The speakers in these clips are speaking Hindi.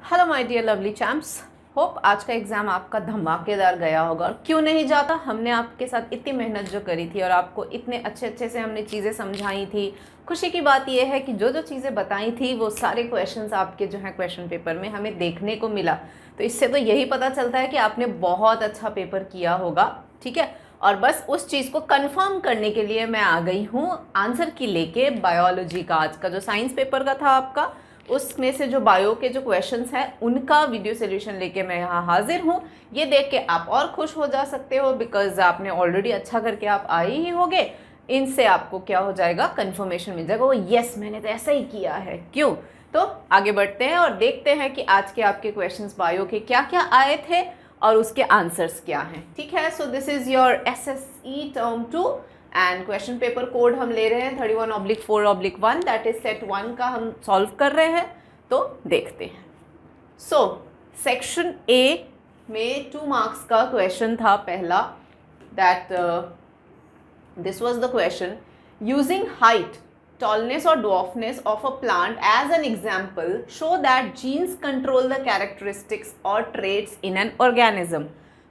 Hello my dear lovely champs, hope आज का एग्ज़ाम आपका धमाकेदार गया होगा। और क्यों नहीं जाता, हमने आपके साथ इतनी मेहनत जो करी थी और आपको इतने अच्छे से हमने चीज़ें समझाई थी। खुशी की बात यह है कि जो जो चीज़ें बताई थी वो सारे क्वेश्चंस आपके जो हैं क्वेश्चन पेपर में हमें देखने को मिला। तो इससे तो यही पता चलता है कि आपने बहुत अच्छा पेपर किया होगा, ठीक है। और बस उस चीज़ को कंफर्म करने के लिए मैं आ गई हूँ आंसर की लेके बायोलॉजी का। आज का जो साइंस पेपर का था आपका, उसमें से जो बायो के जो क्वेश्चंस हैं उनका वीडियो सोल्यूशन लेके मैं यहाँ हाजिर हूँ। ये देख के आप और खुश हो जा सकते हो बिकॉज आपने ऑलरेडी अच्छा करके आप आए ही होगे। इनसे आपको क्या हो जाएगा, कंफर्मेशन मिल जाएगा, वो यस मैंने तो ऐसा ही किया है। क्यों? तो आगे बढ़ते हैं और देखते हैं कि आज के आपके क्वेश्चंस बायो के क्या क्या आए थे और उसके आंसर्स क्या हैं, ठीक है। So this is your SSE term 2 and question paper code हम ले रहे हैं 31/4/1, दैट इज सेट 1 का हम सॉल्व कर रहे हैं। तो देखते हैं। सो सेक्शन ए में 2 मार्क्स का क्वेश्चन था पहला, that this was the question, using height, tallness or dwarfness of a plant as an example, show that genes control the characteristics or traits in an organism।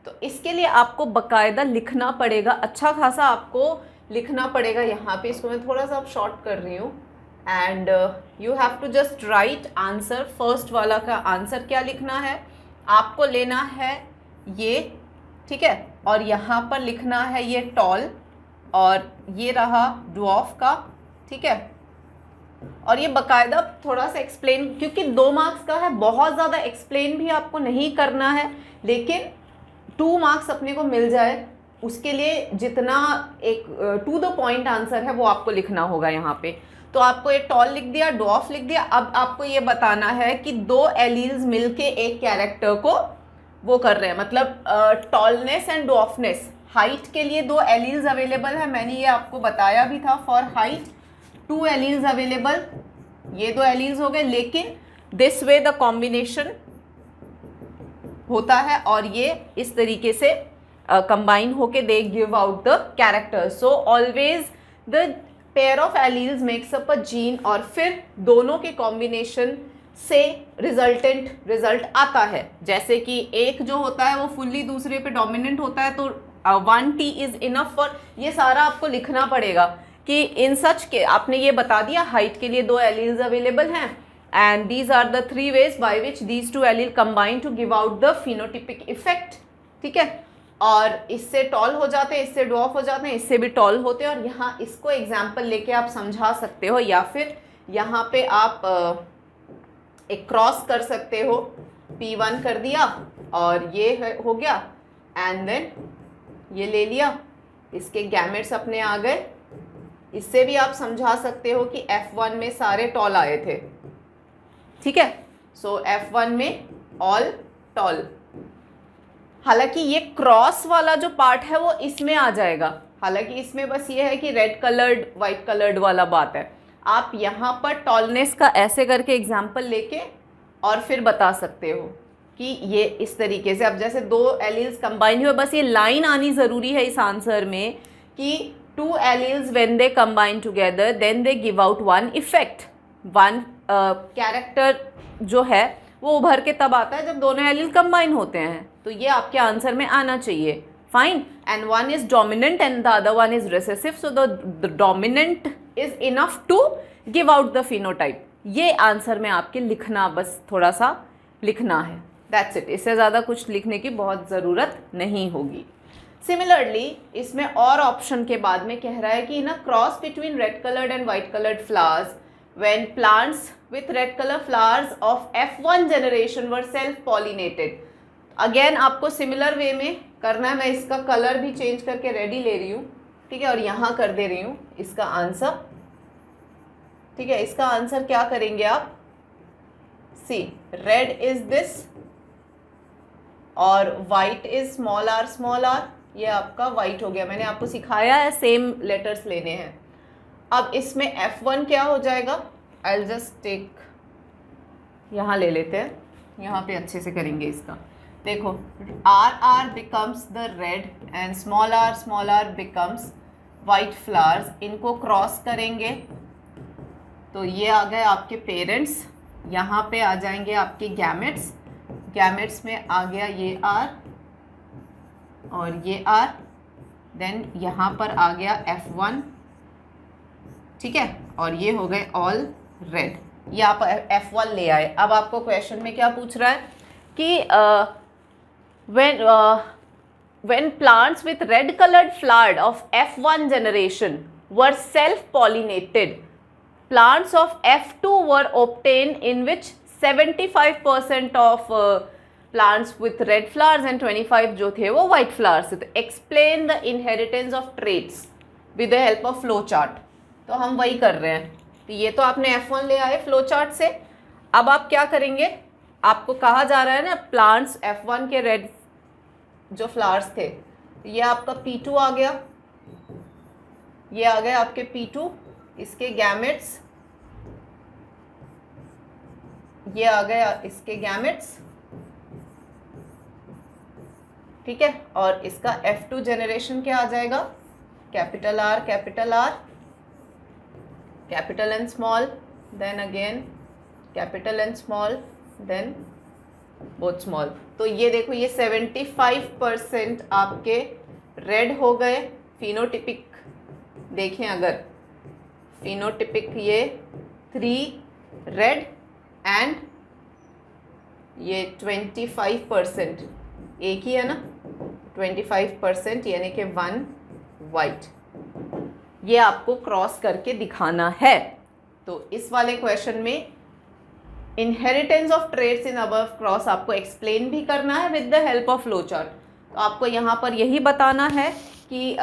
तो इसके लिए आपको बकायदा लिखना पड़ेगा, अच्छा खासा आपको लिखना पड़ेगा। यहाँ पे इसको मैं थोड़ा सा शॉर्ट कर रही हूँ and you have to just write answer. First वाला का आंसर क्या लिखना है, आपको लेना है ये, ठीक है, और यहाँ पर लिखना है ये टॉल और ये रहा ड्वार्फ का, ठीक है। और ये बकायदा थोड़ा सा एक्सप्लेन, क्योंकि 2 मार्क्स का है, बहुत ज़्यादा एक्सप्लेन भी आपको नहीं करना है, लेकिन 2 मार्क्स अपने को मिल जाए उसके लिए जितना एक टू द पॉइंट आंसर है वो आपको लिखना होगा यहाँ पे। तो आपको ये टॉल लिख दिया, ड्वार्फ लिख दिया। अब आपको ये बताना है कि 2 एलील्स मिलके एक कैरेक्टर को वो कर रहे हैं, मतलब टॉलनेस एंड ड्वार्फनेस। हाइट के लिए 2 एलील्स अवेलेबल है, मैंने ये आपको बताया भी था। फॉर हाइट 2 एलील्स अवेलेबल, ये 2 एलील्स हो गए, लेकिन दिस वे द कॉम्बिनेशन होता है और ये इस तरीके से कंबाइन होके दे give out the character. So always the pair of alleles makes up a gene और फिर दोनों के कॉम्बिनेशन से रिजल्टेंट रिजल्ट आता है। जैसे कि एक जो होता है वो फुल्ली दूसरे पे डोमिनेंट होता है, तो 1T इज इनफ फॉर, ये सारा आपको लिखना पड़ेगा कि इन सच के आपने ये बता दिया हाइट के लिए 2 एलील्स अवेलेबल हैं and these are the 3 ways by which these 2 allele combine to give out the phenotypic effect, ठीक है। और इससे टॉल हो जाते हैं, इससे ड्वार्फ हो जाते हैं, इससे भी टॉल होते हैं। और यहाँ इसको एग्जाम्पल लेके आप समझा सकते हो, या फिर यहाँ पे आप एक क्रॉस कर सकते हो। P1 कर दिया और ये हो गया एंड देन ये ले लिया, इसके गैमेट्स अपने आ गए। इससे भी आप समझा सकते हो कि F1 में सारे टॉल आए थे, ठीक है। सो F1 में ऑल टॉल। हालांकि ये क्रॉस वाला जो पार्ट है वो इसमें आ जाएगा, हालांकि इसमें बस ये है कि रेड कलर्ड वाइट कलर्ड वाला बात है। आप यहाँ पर टॉलनेस का ऐसे करके एग्जाम्पल लेके और फिर बता सकते हो कि ये इस तरीके से। अब जैसे 2 एलील्स कंबाइन हुए, बस ये लाइन आनी ज़रूरी है इस आंसर में कि 2 alleles when they combine together then they give out 1 effect. 1 character जो है वो उभर के तब आता है जब दोनों एलील कंबाइन होते हैं। तो ये आपके आंसर में आना चाहिए, fine. And 1 is dominant and the other 1 is recessive, so the dominant is enough to give out the phenotype. ये आंसर में आपके लिखना, बस थोड़ा सा लिखना है, दैट्स इट। इससे ज़्यादा कुछ लिखने की बहुत ज़रूरत नहीं होगी। सिमिलरली इसमें और ऑप्शन के बाद में कह रहा है कि ना cross between red coloured and white coloured flowers when plants with red colour flowers of F1 generation were self pollinated. Again आपको सिमिलर वे में करना है। मैं इसका कलर भी चेंज करके रेडी ले रही हूँ, ठीक है, और यहाँ कर दे रही हूँ इसका आंसर, ठीक है। इसका आंसर क्या करेंगे आप, सी रेड इज दिस और वाइट इज स्मॉल r, ये आपका वाइट हो गया। मैंने आपको सिखाया है सेम लेटर्स लेने हैं। अब इसमें F1 क्या हो जाएगा, आई विल जस्ट टेक, यहाँ ले लेते हैं, यहाँ पे अच्छे से करेंगे इसका। देखो R becomes the red and small r becomes white flowers. इनको क्रॉस करेंगे तो ये आ गए आपके पेरेंट्स, यहाँ पे आ जाएंगे आपके गैमेट्स, गैमेट्स में आ गया ये R और ये R, देन यहाँ पर आ गया F1, ठीक है, और ये हो गए ऑल रेड, ये आप F1 ले आए। अब आपको क्वेश्चन में क्या पूछ रहा है कि when plants with red colored flower of F1 generation were self pollinated, plants of F2 were obtained in which 75% of plants with red flowers and 25 जो थे वो white flowers थे। तो explain the inheritance of traits with the help of flow chart। तो हम वही कर रहे हैं। तो ये तो आपने F1 ले आए फ्लो चार्ट से। अब आप क्या करेंगे, आपको कहा जा रहा है ना प्लांट्स F1 के रेड जो फ्लावर्स थे, ये आपका P2 आ गया, ये आ गए आपके P2, इसके गैमेट्स, ये आ गया इसके गैमेट्स, ठीक है, और इसका F2 जनरेशन क्या आ जाएगा, capital R, capital R, capital N small, then again capital N small, then both small. तो ये देखो ये 75% आपके रेड हो गए। फिनोटिपिक देखें अगर, फिनोटिपिक ये 3 रेड एंड ये 25%, एक ही है ना, 25% यानी कि 1 वाइट, ये आपको क्रॉस करके दिखाना है। तो इस वाले क्वेश्चन में inheritance of traits in above cross आपको एक्सप्लेन भी करना है with the help of flow chart. तो आपको यहाँ पर यही बताना है कि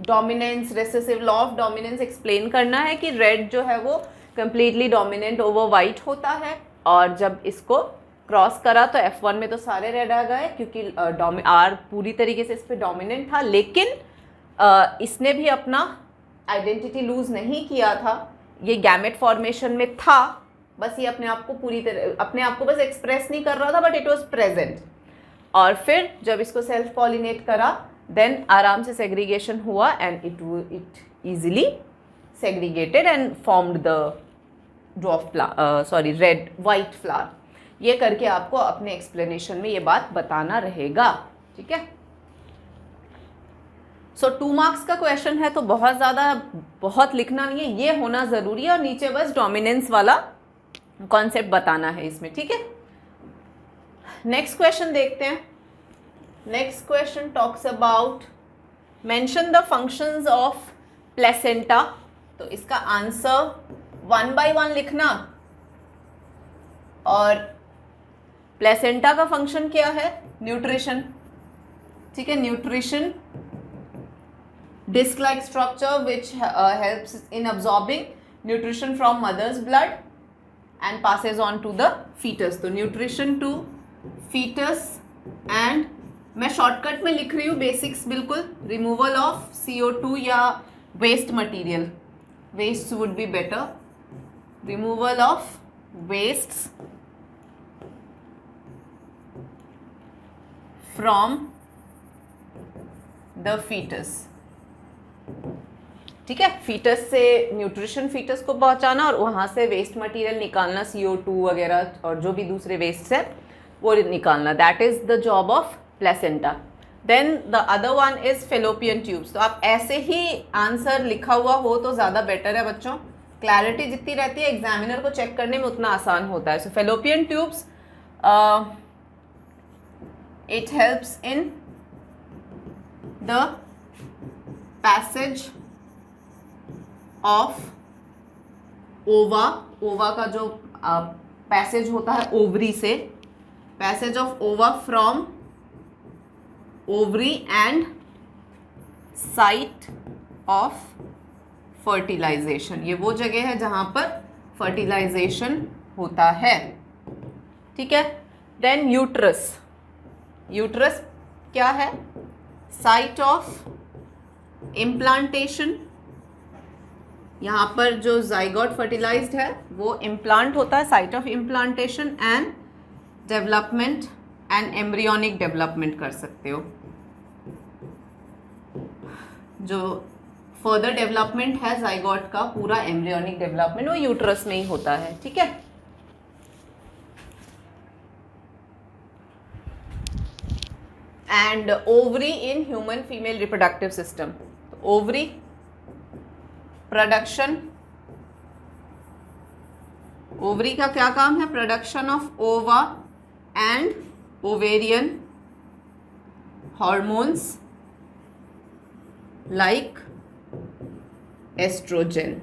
dominance, recessive law of dominance explain करना है कि रेड जो है वो कम्प्लीटली डोमिनेंट ओवर वाइट होता है, और जब इसको क्रॉस करा तो F1 में तो सारे रेड आ गए क्योंकि R पूरी तरीके से इस पर डोमिनेंट था, लेकिन इसने भी अपना आइडेंटिटी लूज नहीं किया था, ये गैमेट फॉर्मेशन में था, बस ये अपने आप को पूरी तरह अपने आप को बस एक्सप्रेस नहीं कर रहा था, बट इट वाज प्रेजेंट। और फिर जब इसको सेल्फ पॉलिनेट करा देन आराम से सेग्रीगेशन हुआ and it easily segregated and formed the red white flower. ये करके आपको अपने एक्सप्लेनेशन में ये बात बताना रहेगा, ठीक है। सो 2 मार्क्स का क्वेश्चन है तो बहुत लिखना नहीं है, ये होना ज़रूरी है, और नीचे बस डोमिनेंस वाला कॉन्सेप्ट बताना है इसमें, ठीक है। नेक्स्ट क्वेश्चन देखते हैं। Next question talks about mention the functions of placenta. तो इसका आंसर 1 by 1 लिखना, और प्लेसेंटा का फंक्शन क्या है, न्यूट्रिशन, ठीक है, nutrition, disc like structure which helps in absorbing nutrition from mother's blood and passes on to the fetus। तो nutrition to fetus, and मैं शॉर्टकट में लिख रही हूँ बेसिक्स बिल्कुल, रिमूवल ऑफ CO2 या waste material, waste would be better, removal of wastes from the foetus, ठीक है। फीटस से न्यूट्रिशन फीटस को पहुंचाना और वहाँ से वेस्ट मटेरियल निकालना, CO2 वगैरह और जो भी दूसरे वेस्ट है वो निकालना, that is the job of placenta. Then the other one is fallopian tubes. तो आप ऐसे ही आंसर लिखा हुआ हो तो ज़्यादा बेटर है बच्चों, क्लैरिटी जितनी रहती है एग्जामिनर को चेक करने में उतना आसान होता है। So fallopian tubes it helps in the passage of ova, ova का जो पैसेज होता है ओवरी से, passage of ova from ovary and site of fertilization. ये वो जगह है जहाँ पर फर्टिलाइजेशन होता है, ठीक है। देन यूट्रस, यूट्रस क्या है, साइट ऑफ इम्प्लांटेशन। यहाँ पर जो जाइगोट फर्टिलाइज्ड है वो इम्प्लांट होता है, site of implantation and development and embryonic development कर सकते हो। जो फर्दर डेवलपमेंट है जाइगोट का, पूरा एम्ब्रियोनिक डेवलपमेंट वो यूट्रस में ही होता है, ठीक है। And ovary in human female reproductive system. Ovary, production, ovary का क्या काम है? Production of ova and ovarian hormones like oestrogen.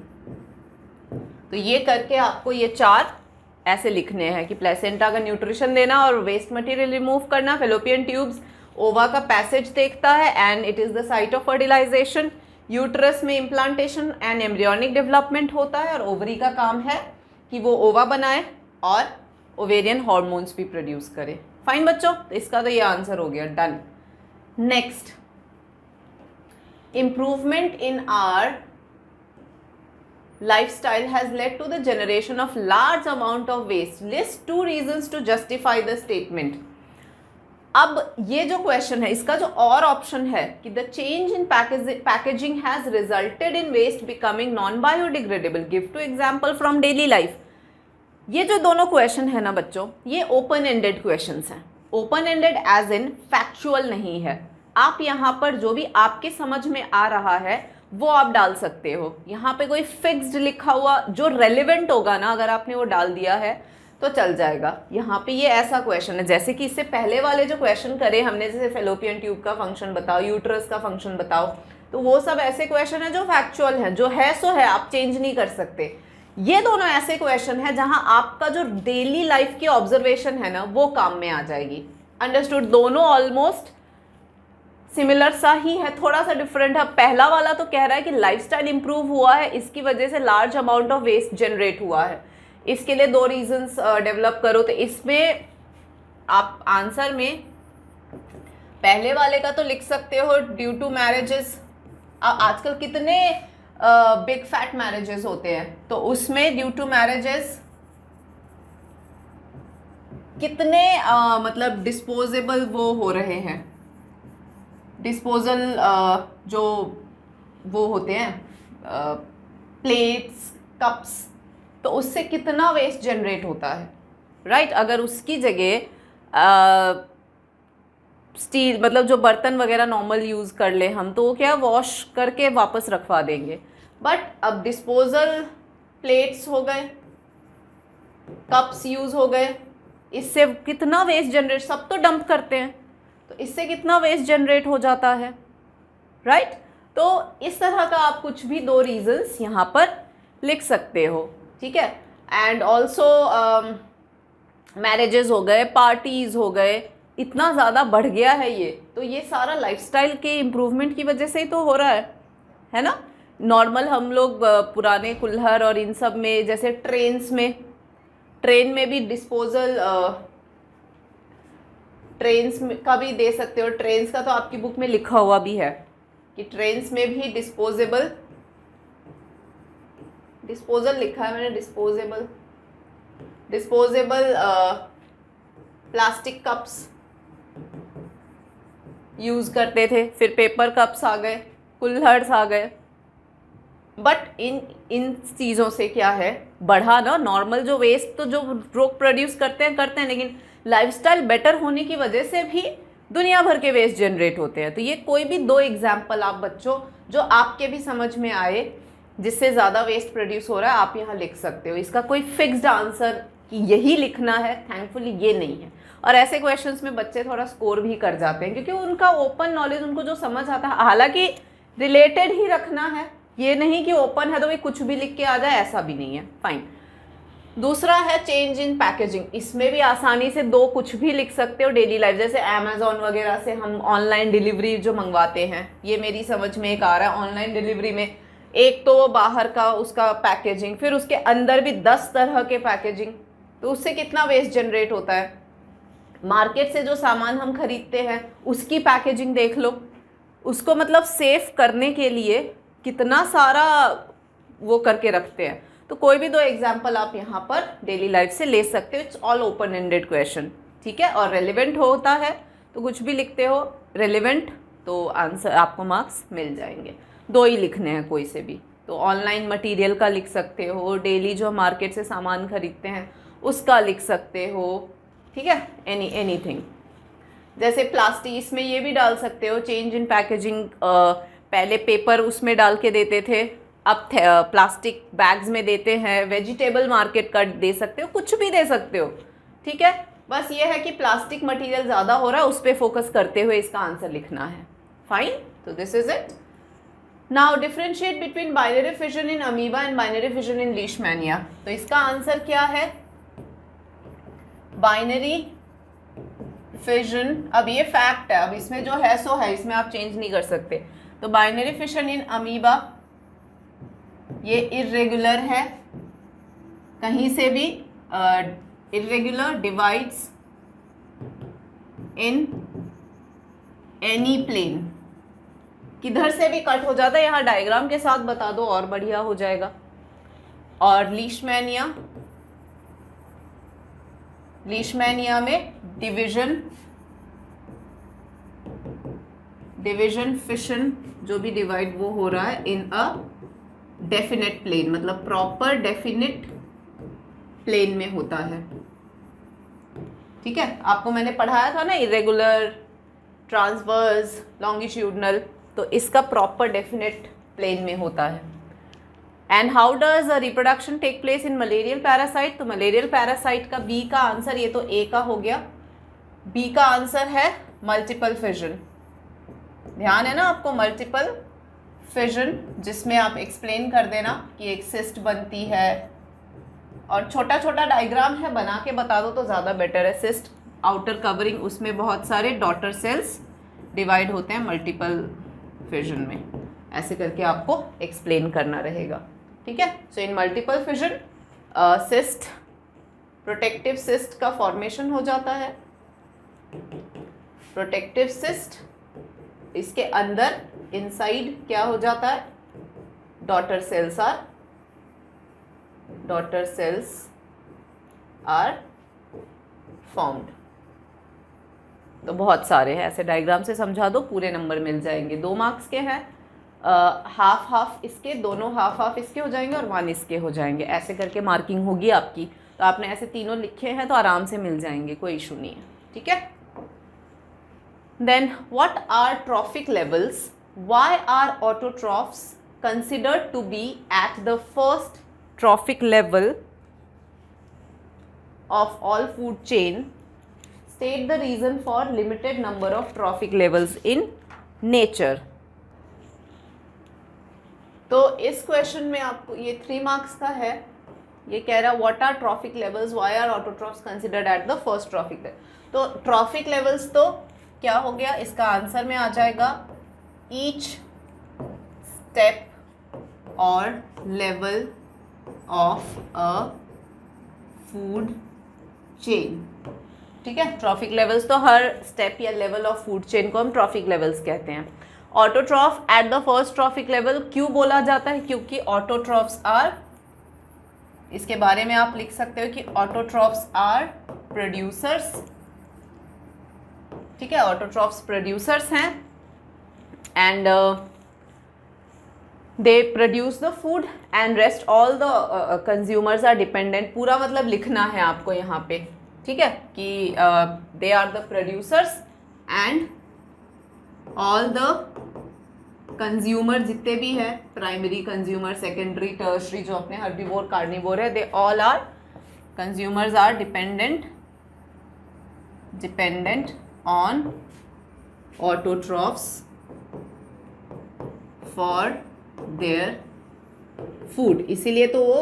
तो ये करके आपको ये 4 ऐसे लिखने हैं कि प्लेसेंटा का न्यूट्रिशन देना और वेस्ट मटेरियल रिमूव करना, फेलोपियन ट्यूब्स ओवा का पैसेज देखता है and it is the site of fertilization, uterus में इम्प्लांटेशन एंड एम्ब्रियोनिक डेवलपमेंट होता है, और ओवरी का काम है कि वो ओवा बनाए और ओवेरियन हॉर्मोन्स भी प्रोड्यूस करे। फाइन बच्चों, तो इसका तो ये आंसर हो गया, done. Next, improvement in our lifestyle has led to the generation of large amount of waste. List 2 reasons to justify the statement. अब ये जो क्वेश्चन है, इसका जो और ऑप्शन है कि the change in packaging has resulted in waste becoming non biodegradable, give two example from daily life. ये जो दोनों क्वेश्चन है ना बच्चों, ये ओपन एंडेड क्वेश्चंस हैं। Open ended as in factual नहीं है। आप यहाँ पर जो भी आपके समझ में आ रहा है वो आप डाल सकते हो। यहाँ पे कोई फिक्स्ड लिखा हुआ जो रेलिवेंट होगा ना, अगर आपने वो डाल दिया है तो चल जाएगा। यहाँ पे ये ऐसा क्वेश्चन है, जैसे कि इससे पहले वाले जो क्वेश्चन करे हमने, जैसे फेलोपियन ट्यूब का फंक्शन बताओ, यूट्रस का फंक्शन बताओ, तो वो सब ऐसे क्वेश्चन है जो फैक्चुअल है, जो है सो है, आप चेंज नहीं कर सकते। ये दोनों ऐसे क्वेश्चन है जहां आपका जो डेली लाइफ की ऑब्जर्वेशन है ना वो काम में आ जाएगी। अंडरस्टूड? दोनों ऑलमोस्ट सिमिलर सा ही है, थोड़ा सा डिफरेंट है। पहला वाला तो कह रहा है कि लाइफस्टाइल इंप्रूव हुआ है, इसकी वजह से large amount of waste generate हुआ है, इसके लिए 2 रीजंस डेवलप करो। तो इसमें आप आंसर में पहले वाले का तो लिख सकते हो ड्यू टू मैरिजेस। आजकल कितने बिग फैट मैरिजेस होते हैं, तो उसमें ड्यू टू मैरिजेस कितने मतलब डिस्पोजेबल वो हो रहे हैं, डिस्पोजल जो वो होते हैं प्लेट्स, कप्स, तो उससे कितना वेस्ट जनरेट होता है, राइट? अगर उसकी जगह स्टील, मतलब जो बर्तन वगैरह नॉर्मल यूज़ कर ले हम, तो वो क्या वॉश करके वापस रखवा देंगे। बट अब डिस्पोजल प्लेट्स हो गए, कप्स यूज़ हो गए, इससे कितना वेस्ट जनरेट, सब तो डंप करते हैं, तो इससे कितना वेस्ट जनरेट हो जाता है, राइट? तो इस तरह का आप कुछ भी 2 रीजंस यहाँ पर लिख सकते हो, ठीक है। एंड ऑल्सो मैरिजेस हो गए, पार्टीज हो गए, इतना ज़्यादा बढ़ गया है ये, तो ये सारा लाइफस्टाइल के इम्प्रूवमेंट की वजह से ही तो हो रहा है ना। नॉर्मल हम लोग पुराने कुल्हड़ और इन सब में, जैसे ट्रेन में भी डिस्पोजल, ट्रेन्स का भी दे सकते हो। ट्रेन्स का तो आपकी बुक में लिखा हुआ भी है कि ट्रेन्स में भी डिस्पोजल लिखा है मैंने, डिस्पोजेबल प्लास्टिक कप्स यूज़ करते थे, फिर पेपर कप्स आ गए, कुल्हड़्स आ गए। बट इन चीज़ों से क्या है, बढ़ा ना नॉर्मल जो वेस्ट तो जो लोग प्रोड्यूस करते हैं, लेकिन लाइफस्टाइल बेटर होने की वजह से भी दुनिया भर के वेस्ट जनरेट होते हैं। तो ये कोई भी 2 एग्जाम्पल आप बच्चों जो आपके भी समझ में आए, जिससे ज़्यादा वेस्ट प्रोड्यूस हो रहा है, आप यहाँ लिख सकते हो। इसका कोई फिक्स्ड आंसर कि यही लिखना है, थैंकफुली ये नहीं है। और ऐसे क्वेश्चंस में बच्चे थोड़ा स्कोर भी कर जाते हैं, क्योंकि उनका ओपन नॉलेज, उनको जो समझ आता है, हालांकि रिलेटेड ही रखना है, ये नहीं कि ओपन है तो भाई कुछ भी लिख के आ जाए, ऐसा भी नहीं है। फाइन। दूसरा है चेंज इन पैकेजिंग। इसमें भी आसानी से 2 कुछ भी लिख सकते हो डेली लाइफ, जैसे अमेजोन वगैरह से हम ऑनलाइन डिलीवरी जो मंगवाते हैं, ये मेरी समझ में एक आ रहा है। ऑनलाइन डिलीवरी में एक तो वो बाहर का उसका पैकेजिंग, फिर उसके अंदर भी 10 तरह के पैकेजिंग, तो उससे कितना वेस्ट जनरेट होता है। मार्केट से जो सामान हम खरीदते हैं उसकी पैकेजिंग देख लो, उसको मतलब सेफ करने के लिए कितना सारा वो करके रखते हैं। तो कोई भी 2 एग्जाम्पल आप यहाँ पर डेली लाइफ से ले सकते हो। It's all open ended question, ठीक है। और रेलिवेंट होता है तो कुछ भी लिखते हो, रेलिवेंट तो आंसर आपको मार्क्स मिल जाएंगे। 2 ही लिखने हैं कोई से भी, तो ऑनलाइन मटेरियल का लिख सकते हो, डेली जो मार्केट से सामान खरीदते हैं उसका लिख सकते हो, ठीक है, एनीथिंग। जैसे प्लास्टिक, इसमें ये भी डाल सकते हो, चेंज इन पैकेजिंग। पहले पेपर उसमें डाल के देते थे, अब प्लास्टिक बैग्स में देते हैं। वेजिटेबल मार्केट का दे सकते हो, कुछ भी दे सकते हो, ठीक है। बस ये है कि प्लास्टिक मटेरियल ज़्यादा हो रहा है, उस पर फोकस करते हुए इसका आंसर लिखना है। फाइन, तो this is it. Now differentiate between binary fission in amoeba and binary fission in Leishmania. तो इसका आंसर क्या है? बाइनरी फिजन, अब ये फैक्ट है, अब इसमें जो है सो है, इसमें आप चेंज नहीं कर सकते। तो बाइनरी फिजन इन अमीबा ये इर्रेगुलर है, कहीं से भी irregular divides in any plane, किधर से भी कट हो जाता है। यहाँ डायग्राम के साथ बता दो और बढ़िया हो जाएगा। और लीशमैनिया में डिवीजन फिशन जो भी डिवाइड वो हो रहा है इन अ डेफिनेट प्लेन, मतलब प्रॉपर डेफिनेट प्लेन में होता है, ठीक है। आपको मैंने पढ़ाया था ना, इरेगुलर, ट्रांसवर्स, लॉन्गिट्यूडनल, तो इसका प्रॉपर डेफिनेट प्लेन में होता है। And how does reproduction take place in malarial parasite? तो मलेरियल पैरासाइट का बी का आंसर, ये तो ए का हो गया, बी का आंसर है मल्टीपल फिजन। ध्यान है ना आपको, मल्टीपल फिजन, जिसमें आप एक्सप्लेन कर देना कि एक सिस्ट बनती है, और छोटा छोटा डायग्राम है, बना के बता दो तो ज़्यादा बेटर है। सिस्ट, आउटर कवरिंग, उसमें बहुत सारे डॉटर सेल्स डिवाइड होते हैं मल्टीपल फिजन में, ऐसे करके आपको एक्सप्लेन करना रहेगा, ठीक है। So in multiple fission cyst, protective cyst का फॉर्मेशन हो जाता है। प्रोटेक्टिव सिस्ट, इसके अंदर इनसाइड क्या हो जाता है? Daughter cells are formed. तो बहुत सारे हैं, ऐसे डायग्राम से समझा दो, पूरे नंबर मिल जाएंगे। 2 मार्क्स के हैं, हाफ हाफ इसके, दोनों हाफ हाफ इसके हो जाएंगे और 1 इसके हो जाएंगे, ऐसे करके मार्किंग होगी आपकी। तो आपने ऐसे तीनों लिखे हैं तो आराम से मिल जाएंगे, कोई इशू नहीं है, ठीक है। Then what are trophic levels? Why are autotrophs considered to be at the first trophic level of all food chain? State the reason for limited number of trophic levels in nature. तो इस क्वेश्चन में आपको ये 3 मार्क्स का है, ये कह रहा what are trophic levels, why are autotrophs considered at the first trophic level. तो ट्रॉफिक लेवल्स तो क्या हो गया, इसका आंसर में आ जाएगा ईच स्टेप और level of a food chain, ठीक है। ट्रॉफिक लेवल्स तो हर स्टेप या लेवल ऑफ फूड चेन को हम ट्रॉफिक लेवल्स कहते हैं। Autotroph at the first trophic level क्यों बोला जाता है? क्योंकि ऑटोट्रॉफ्स आर, इसके बारे में आप लिख सकते हो कि ऑटोट्रॉफ्स आर प्रोड्यूसर्स, ठीक है। ऑटोट्रॉफ्स प्रोड्यूसर्स हैं and they produce the food and rest all the consumers are dependent. पूरा मतलब लिखना है आपको यहाँ पे, ठीक है, कि they are the producers and all the consumer, जितने भी है, प्राइमरी कंज्यूमर, सेकेंडरी, टर्शरी, जो अपने हर्बीवोर, कार्निवोर है, they all are, consumers are dependent on autotrophs for their food, इसीलिए तो वो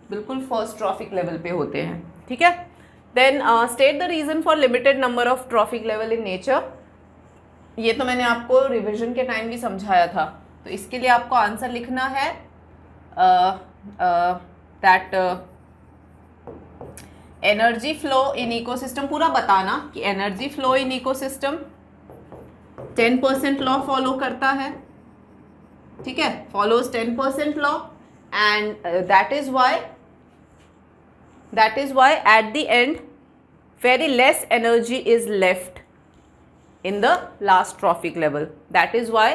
बिल्कुल फर्स्ट ट्रॉफिक लेवल पे होते हैं, ठीक है। Then state the reason for limited number of trophic level in nature. ये तो मैंने आपको रिवीजन के टाइम भी समझाया था, तो इसके लिए आपको आंसर लिखना है that energy flow in ecosystem, पूरा बताना कि energy flow in ecosystem 10% law follow करता है, ठीक है, follows 10% law, and that is why at the end very less energy is left in the last trophic level. That is why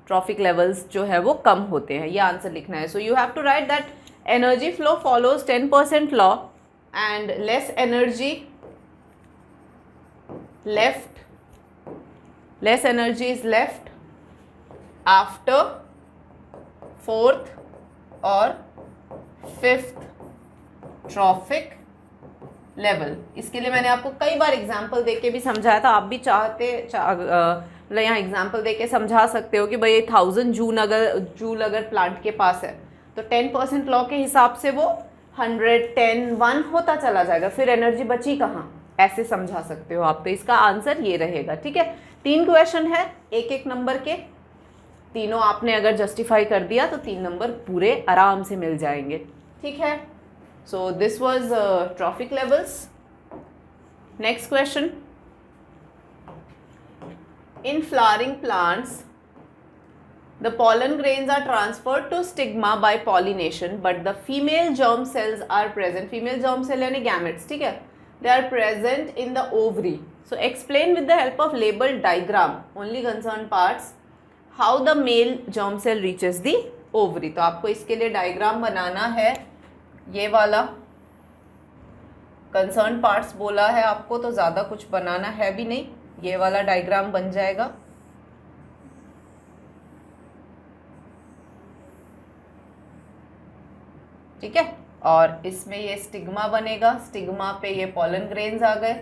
trophic levels जो है वो कम होते हैं, ये आंसर लिखना है। So you have to write that energy flow follows 10% law and less energy left less energy is left after fourth और फिफ्थ ट्रॉफिक लेवल। इसके लिए मैंने आपको कई बार एग्जाम्पल देके भी समझाया था, आप भी मतलब यहाँ एग्जाम्पल देके समझा सकते हो कि भाई 1000 जूल अगर प्लांट के पास है तो 10% लॉ के हिसाब से वो 110 1 होता चला जाएगा, फिर एनर्जी बची कहाँ, ऐसे समझा सकते हो आप। तो इसका आंसर ये रहेगा। ठीक है, 3 क्वेश्चन है, एक एक नंबर के, तीनों आपने अगर जस्टिफाई कर दिया तो 3 नंबर पूरे आराम से मिल जाएंगे। ठीक है, so this was trophic levels. Next question, in flowering plants the pollen grains are transferred to stigma by pollination but the female germ cells are present, female germ cell यानी gametes, ठीक है, they are present in the ovary. So explain with the help of labeled diagram only concerned parts how the male germ cell reaches the ovary. तो आपको इसके लिए डायग्राम बनाना है, ये वाला कंसर्न पार्ट्स बोला है आपको तो ज़्यादा कुछ बनाना है भी नहीं, ये वाला डायग्राम बन जाएगा। ठीक है, और इसमें ये स्टिग्मा बनेगा, स्टिग्मा पे ये पॉलन ग्रेन्स आ गए,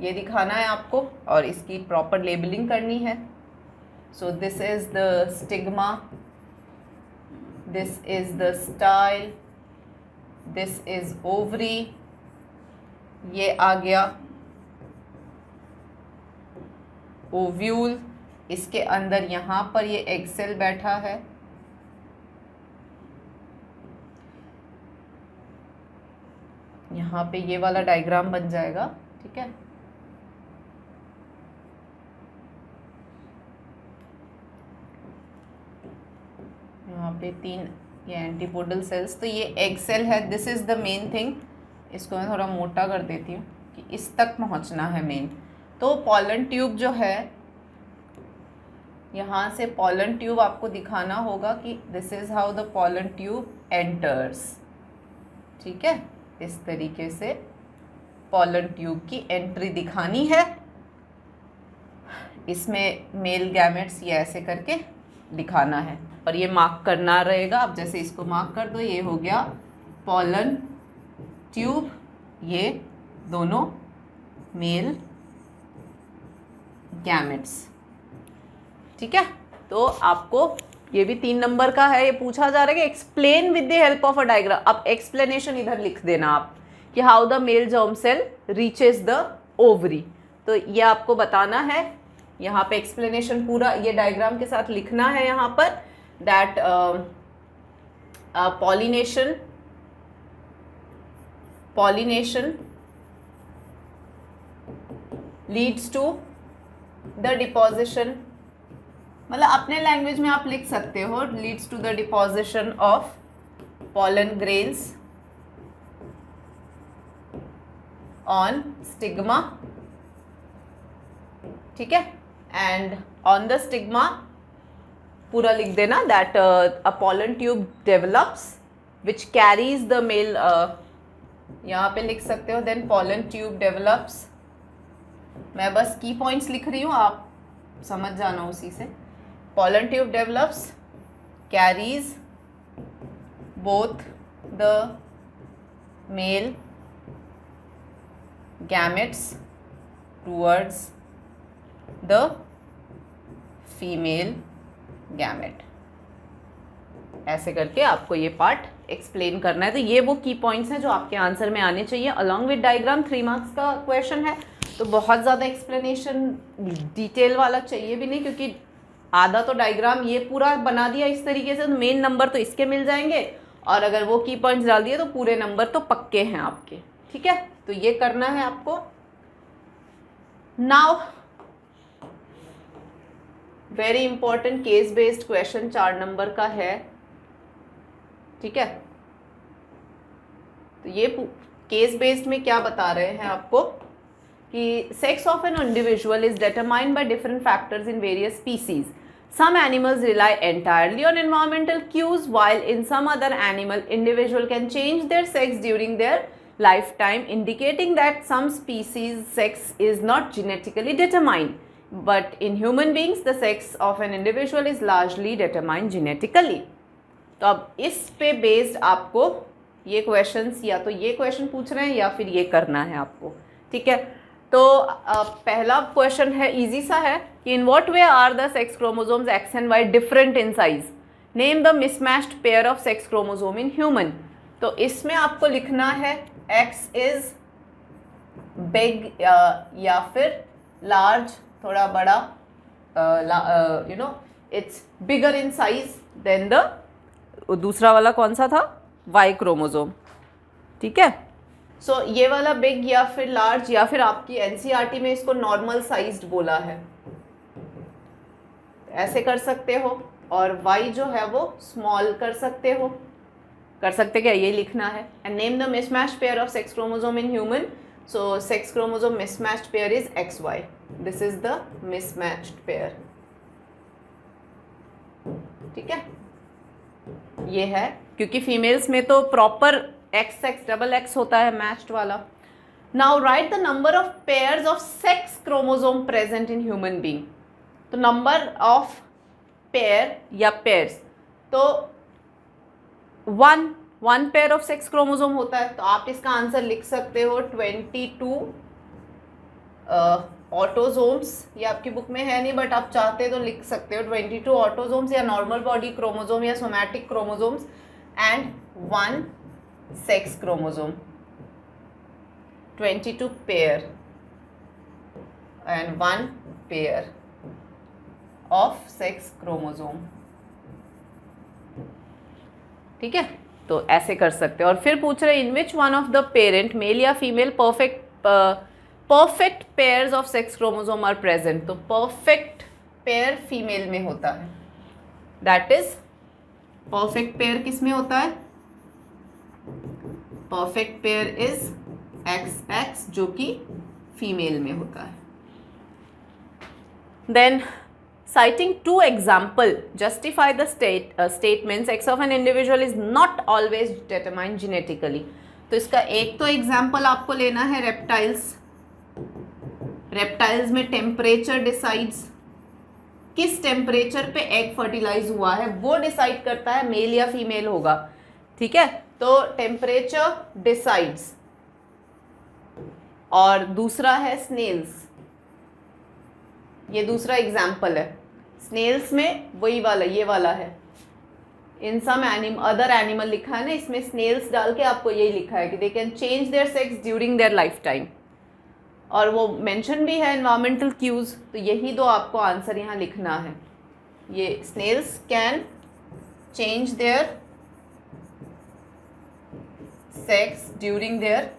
ये दिखाना है आपको और इसकी प्रॉपर लेबलिंग करनी है। So this is the stigma, this is the style, this is ovary, ये आ गया ओव्यूल, इसके अंदर यहाँ पर ये एग सेल बैठा है, यहाँ पे ये वाला डायग्राम बन जाएगा। ठीक है, यहाँ पे 3 ये एंटीपोडल सेल्स, तो ये एग सेल है, this is the main thing. इसको मैं थोड़ा मोटा कर देती हूँ कि इस तक पहुँचना है मेन। तो पॉलन ट्यूब जो है, यहाँ से पॉलन ट्यूब आपको दिखाना होगा कि this is how the pollen tube enters. ठीक है, इस तरीके से पॉलन ट्यूब की एंट्री दिखानी है, इसमें मेल गैमेट्स ये ऐसे करके दिखाना है और ये मार्क करना रहेगा। अब जैसे इसको मार्क कर दो, ये हो गया पॉलन ट्यूब, ये दोनों मेल गैमेट्स। ठीक है, तो आपको ये भी 3 नंबर का है, ये पूछा जा रहा है कि explain with the help of a diagram. अब एक्सप्लेनेशन इधर लिख देना आप कि how the male germ cell reaches the ovary, तो ये आपको बताना है। यहाँ पे एक्सप्लेनेशन पूरा ये डायग्राम के साथ लिखना है यहाँ पर, that pollination leads to the deposition, मतलब अपने लैंग्वेज में आप लिख सकते हो, leads to the deposition of pollen grains on stigma. ठीक है, एंड ऑन द स्टिग्मा पूरा लिख देना that a pollen tube develops which carries the male, यहाँ पे लिख सकते हो, देन पॉलन ट्यूब डेवलप्स। मैं बस की पॉइंट्स लिख रही हूँ, आप समझ जाना उसी से। Pollen tube develops, carries both the male gametes towards the female gamete। ऐसे करके आपको ये पार्ट एक्सप्लेन करना है। तो ये वो की पॉइंट्स हैं जो आपके आंसर में आने चाहिए, अलॉन्ग विद डायग्राम। 3 मार्क्स का क्वेश्चन है, तो बहुत ज़्यादा एक्सप्लेनेशन डिटेल वाला चाहिए भी नहीं, क्योंकि आधा तो डायग्राम ये पूरा बना दिया इस तरीके से, तो मेन नंबर तो इसके मिल जाएंगे, और अगर वो की पॉइंट्स डाल दिए तो पूरे नंबर तो पक्के हैं आपके। ठीक है, तो ये करना है आपको। Now very important case based question 4 number का है। ठीक है, तो ये केस बेस्ड में क्या बता रहे हैं आपको कि sex of an individual is determined by different factors in various species. Some animals rely entirely on environmental cues, while in some other animal, individual can change their sex during their lifetime, indicating that some species sex is not genetically determined. but in human beings the sex of an individual is largely determined genetically. तो अब इस पे बेस्ड आपको ये क्वेश्चंस, या तो ये क्वेश्चन पूछ रहे हैं या फिर ये करना है आपको, ठीक है। तो पहला क्वेश्चन है, इजी सा है, कि in what way are the sex chromosomes X and Y different in size, name the mismatched pair of sex chromosome in human. तो इसमें आपको लिखना है एक्स इज बिग या फिर लार्ज, थोड़ा बड़ा, you know it's bigger in size than the, दूसरा वाला कौन सा था, वाई क्रोमोसोम, ठीक है। सो ये वाला बिग या फिर लार्ज, या फिर आपकी एनसीईआरटी में इसको नॉर्मल साइज्ड बोला है, ऐसे कर सकते हो। और वाई जो है वो स्मॉल कर सकते हो, कर सकते क्या, ये लिखना है। And name the mismatched pair of sex chromosome in human. So sex chromosome mismatched pair is XY, this is the mismatched pair, ठीक है। ये है, क्योंकि फीमेल्स में तो प्रॉपर XX डबल X होता है मैच्ड वाला। Now right the number of pairs of sex chromosome present in human being. तो नंबर ऑफ पेयर या पेयर्स, तो one pair of sex chromosome होता है, तो आप इसका आंसर लिख सकते हो 22 ऑटोजोम्स। ये आपकी बुक में है नहीं, बट आप चाहते तो लिख सकते हो 22 ऑटोजोम्स या नॉर्मल बॉडी क्रोमोसोम या somatic chromosomes and 1 sex chromosome, 22 pair and 1 pair of sex chromosome, ठीक है। तो ऐसे कर सकते हो। और फिर पूछ रहे in which one of the parent, male या female, perfect pairs of sex chromosome are present. तो परफेक्ट पेयर फीमेल में होता है, दैट इज परफेक्ट पेयर किस में होता है, परफेक्ट पेयर इज XX, जो कि फीमेल में होता है। Then citing 2 example justify the statement sex of an individual is not always determined genetically। तो इसका एक तो एग्जाम्पल आपको लेना है रेप्टाइल्स। रेप्टाइल्स में टेम्परेचर डिसाइड्स, किस टेम्परेचर पे एग फर्टिलाइज हुआ है वो डिसाइड करता है मेल या फीमेल होगा, ठीक है। तो टेम्परेचर डिसाइड्स। और दूसरा है स्नेल्स, ये दूसरा एग्जाम्पल है। स्नेल्स में वही वाला, ये वाला है, इन सम अदर एनिमल लिखा है ना, इसमें स्नेल्स डाल के आपको यही लिखा है कि they can change their sex during their life time. और वो मेंशन भी है एनवायरमेंटल क्यूज, तो यही दो आपको आंसर यहाँ लिखना है। ये snails can change their sex during their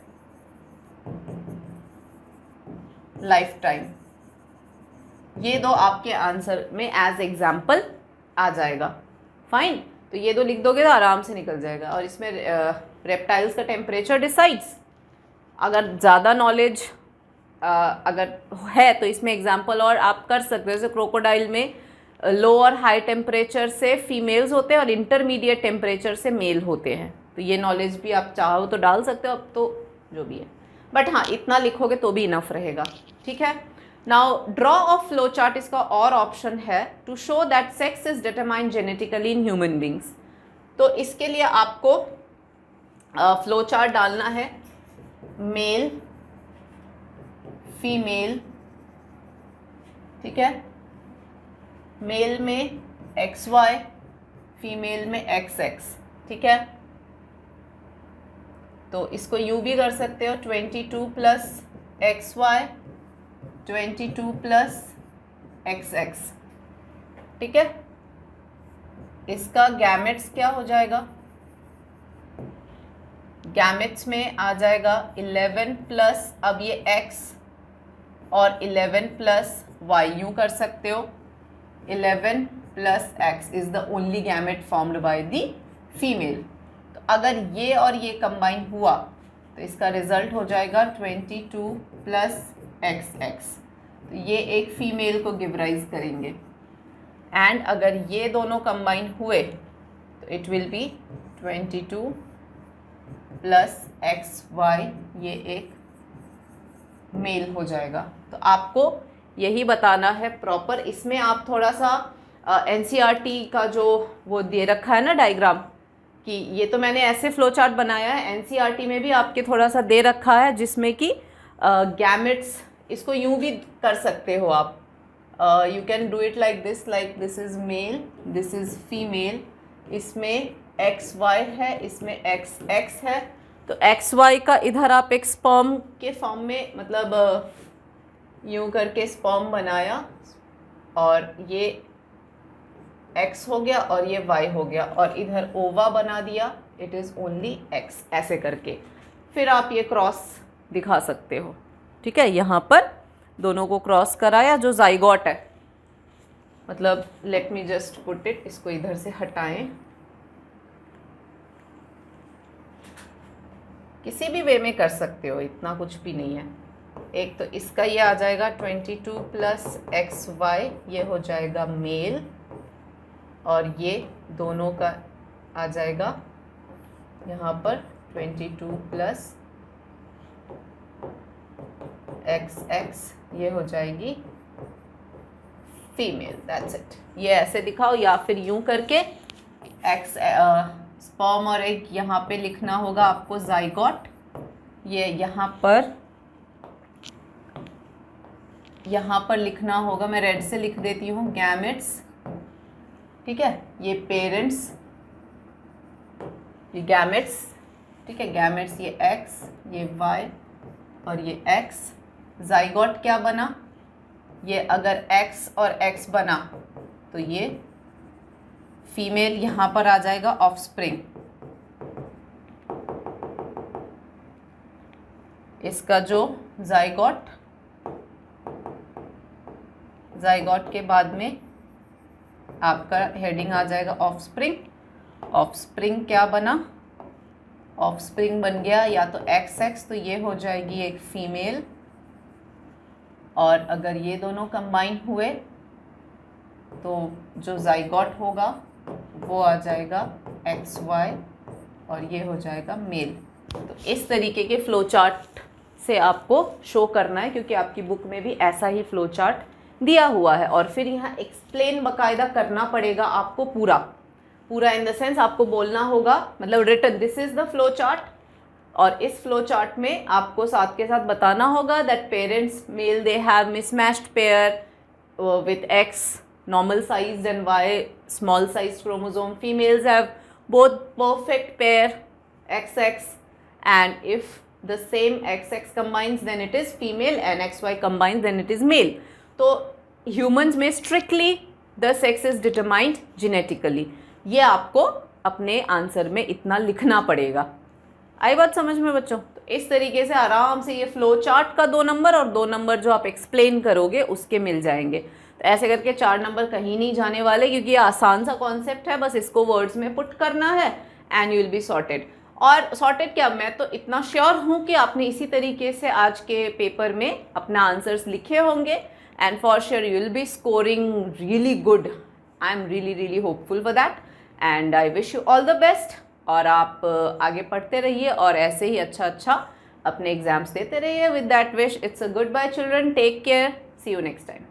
lifetime, ये दो आपके आंसर में एज एग्जाम्पल आ जाएगा। फाइन, तो ये दो लिख दोगे तो आराम से निकल जाएगा। और इसमें रेप्टाइल्स का टेम्परेचर डिसाइड्स, अगर ज़्यादा नॉलेज अगर है तो इसमें एग्जाम्पल और आप कर सकते हो। जैसे क्रोकोडाइल में लो और हाई टेम्परेचर से फीमेल्स होते हैं और इंटरमीडिएट टेम्परेचर से मेल होते हैं। तो ये नॉलेज भी आप चाहो तो डाल सकते हो, अब तो जो भी है, बट हाँ इतना लिखोगे तो भी इनफ रहेगा, ठीक है। Now draw a flow chart, इसका और ऑप्शन है to show that sex is determined genetically in human beings. तो इसके लिए आपको फ्लो चार्ट डालना है, मेल फीमेल, ठीक है। मेल में XY, फीमेल में XX, ठीक है। तो इसको यू भी कर सकते हो, 22 प्लस XY 22 प्लस XX, ठीक है। इसका गैमेट्स क्या हो जाएगा, गैमेट्स में आ जाएगा 11 प्लस, अब ये X और 11 प्लस Y, यूँ कर सकते हो 11 plus X is the only gamete formed by the female. तो अगर ये और ये कंबाइन हुआ तो इसका रिजल्ट हो जाएगा 22 प्लस XX। तो ये एक फीमेल को गिव राइज करेंगे। एंड अगर ये दोनों कंबाइन हुए तो it will be 22 plus XY, ये एक मेल हो जाएगा। तो आपको यही बताना है प्रॉपर। इसमें आप थोड़ा सा एनसीईआरटी का जो वो दे रखा है ना डायग्राम, कि ये तो मैंने ऐसे फ्लो चार्ट बनाया है, एनसीईआरटी में भी आपके थोड़ा सा दे रखा है जिसमें कि गैमेट्स, इसको यूं भी कर सकते हो आप, you can do it like this is male, this is female, इसमें एक्स वाई है, इसमें एक्स एक्स है, तो एक्स वाई का इधर आप एक स्पर्म के फॉर्म में, मतलब यूं करके स्पर्म बनाया, और ये x हो गया और ये y हो गया, और इधर ओवा बना दिया, इट इज़ ओनली x, ऐसे करके फिर आप ये क्रॉस दिखा सकते हो। ठीक है, यहाँ पर दोनों को क्रॉस कराया जो जाइगोट है, मतलब let me just put it, इसको इधर से हटाएं, किसी भी वे में कर सकते हो, इतना कुछ भी नहीं है। एक तो इसका ये आ जाएगा 22 प्लस एक्स वाई, ये हो जाएगा मेल, और ये दोनों का आ जाएगा यहाँ पर 22 प्लस एक्स एक्स, ये हो जाएगी फीमेल, दैट्स इट। ये ऐसे दिखाओ, या फिर यूं करके एक्स स्पर्म और एग यहाँ पे लिखना होगा आपको जाइगोट, ये यहाँ पर लिखना होगा, मैं रेड से लिख देती हूँ, गैमेट्स। ठीक है, ये पेरेंट्स, ये गैमेट्स, ठीक है, गैमेट्स, ये एक्स, ये वाई और ये एक्स। जाइगोट क्या बना, ये अगर एक्स और एक्स बना तो ये फीमेल यहाँ पर आ जाएगा ऑफस्प्रिंग, इसका जो जाइगोट के बाद में आपका हेडिंग आ जाएगा ऑफस्प्रिंग। ऑफस्प्रिंग क्या बना, ऑफस्प्रिंग बन गया या तो एक्स एक्स, तो ये हो जाएगी एक फीमेल, और अगर ये दोनों कंबाइन हुए तो जो जाइगोट होगा वो आ जाएगा एक्स वाई, और ये हो जाएगा मेल। तो इस तरीके के फ्लो चार्ट से आपको शो करना है, क्योंकि आपकी बुक में भी ऐसा ही फ्लो चार्ट दिया हुआ है, और फिर यहाँ एक्सप्लेन बाकायदा करना पड़ेगा आपको पूरा इन द सेंस आपको बोलना होगा, मतलब written this is the flow chart, और इस फ्लो चार्ट में आपको साथ के साथ बताना होगा that parents male they have mismatched pair with X normal sized and y small sized chromosome, females have both perfect pair XX, and if the same XX combines then it is female, and XY combines then it is male. तो humans में strictly the sex is determined genetically, ये आपको अपने आंसर में इतना लिखना पड़ेगा। आई बात समझ में बच्चों? तो इस तरीके से आराम से ये फ्लो चार्ट का 2 नंबर और 2 नंबर जो आप एक्सप्लेन करोगे उसके मिल जाएंगे। तो ऐसे करके 4 नंबर कहीं नहीं जाने वाले, क्योंकि ये आसान सा कॉन्सेप्ट है, बस इसको वर्ड्स में पुट करना है and you will be sorted. और सॉर्टेड क्या, मैं तो इतना श्योर हूँ कि आपने इसी तरीके से आज के पेपर में अपना आंसर्स लिखे होंगे, and for sure you will be scoring really good. I am really hopeful for that, and I wish you all the best. और आप आगे पढ़ते रहिए और ऐसे ही अच्छा अपने एग्जाम्स देते रहिए। With that wish, it's a goodbye children, take care, see you next time.